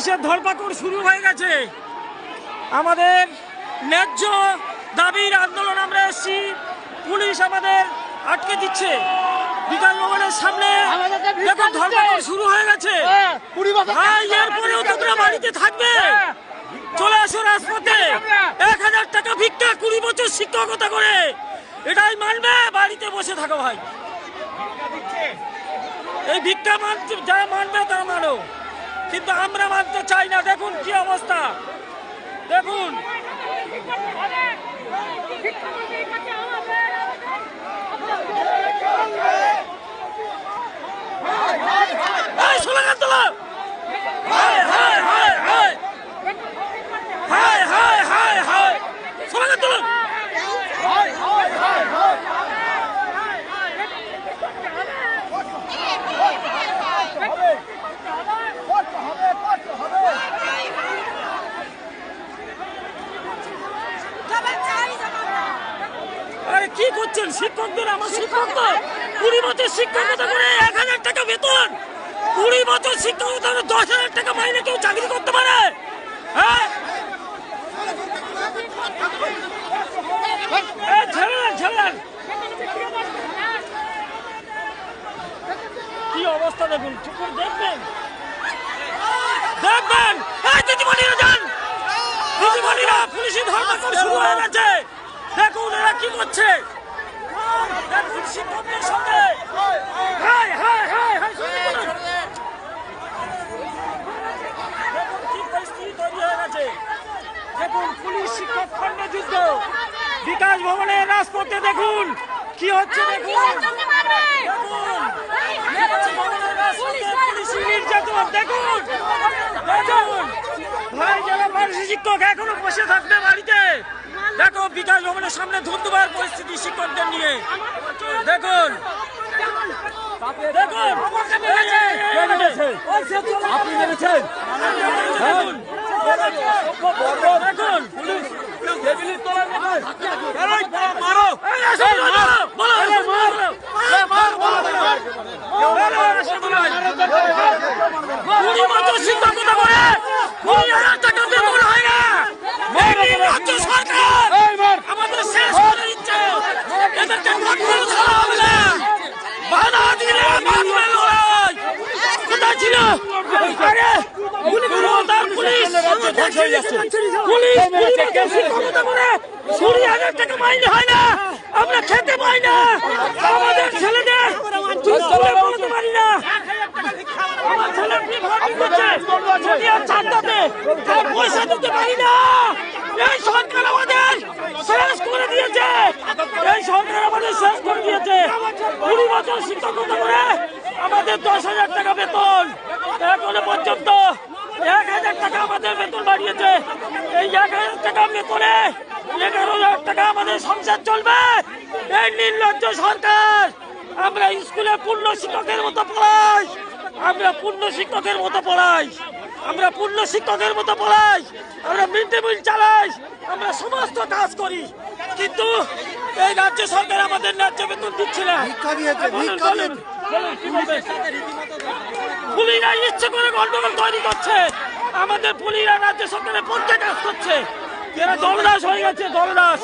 পুলিশের ধরপাকড় শুরু হয়ে গেছে। আমাদের ন্যায্য দাবির আন্দোলন আমরা এসেছি, পুলিশ আমাদের আটকে দিচ্ছে। বিকাশ ভবনের সামনে দেখুন ধরপাকড় শুরু হয়ে গেছে। এরপরেও তোমরা বাড়িতে থাকবে? চলে আসো রাজপথে। 1000 টাকা ভিক্ষা, 20 বছর শিক্ষকতা করে, এটাই মানবে? বাড়িতে বসে থাকো ভাই। এই ভিক্ষা মানতে যারা মানবে তারা মানো, কিন্তু আমরা মানতে চাই না। দেখুন কি অবস্থা, দেখুন। স্লোগান তোলো, স্লোগান তোলো। আরে কি করছেন শিক্ষকদের? আমার শিক্ষক তো 20 বছর শিক্ষকতা করে 1000 টাকা বেতন, 20 বছর শিক্ষকতা করে 10,000 টাকা মাইনে কেউ চাকরি করতে পারে? হ্যাঁ, কি অবস্থা দেখুন, চুপ করে দেখবেন, দেখবেন। দিদিমণিরা যান, দিদিমণিরা, পুলিশের ধরপাকড় শুরু হয়ে গেছে। দেখুন এরা কি করছে, দেখুন শিক্ষকদের সঙ্গে। দেখুন কি পরিস্থিতি তৈরি হয়ে গেছে। দেখুন পুলিশ শিক্ষক খণ্ডযুদ্ধ বিকাশ ভবনের রাজপথে, দেখুন কি হচ্ছে। দেখুন পুলিশি নির্যাতন, দেখুন দেখুন। ভাই যারা পার্শ্ব শিক্ষক এখনো বসে থাকবে বাড়িতে। দেখো বিকাশ ভবনের সামনে ধুন্ধুমার পরিস্থিতি শিক্ষকদের নিয়ে। দেখুন দেখুন, আপনি মেরেছেন, দেখুন দেখুন। শিক্ষকতা করে 20,000 টাকা বেতন হয় না, রাজ্য সরকার আমাদের শেষ করে দিচ্ছে। এদেরকে কন্ট্রোল করা হবে না, বাধা দিলে বাঁধবে লড়াই। কোথায় ছিল? আরে পুলিশ 20,000 টাকা মাইনে হয় না, আমরা খেতে পাই না, আমাদের ছেলেদের বলতে পারি না। আমার ছেলে পয়সা দিতে পারি না। এই সরকার আমাদের শেষ করে দিয়েছে, এই সরকার আমাদের শেষ করে দিয়েছে। 20 বছর শিক্ষকতা করে আমাদের 10,000 টাকা বেতন, এখনো পর্যন্ত 1,000 টাকা আমাদের বেতন বাড়িয়েছে। এই 1,000 টাকা বেতনে 11,000 টাকা আমাদের সংসার চলবে। এই নির্লজ্জ সরকার। আমরা স্কুলে পূর্ণ শিক্ষকের মতো পড়াই, আমরা পূর্ণ শিক্ষকের মতো পড়াই, আমরা পূর্ণ শিক্ষকের মতো পড়াই, আমরা মিড ডে মিল চালাই, আমরা সমস্ত কাজ করি, কিন্তু এই রাজ্য সরকার আমাদের ন্যায্য বেতন দিচ্ছে না। পুলিশরা ইচ্ছে করে গন্ডগোল তৈরি করছে, আমাদের পুলিশরা রাজ্য সরকারের পক্ষে কাজ করছে। এরা দলদাস হয়ে গেছে, দলদাস।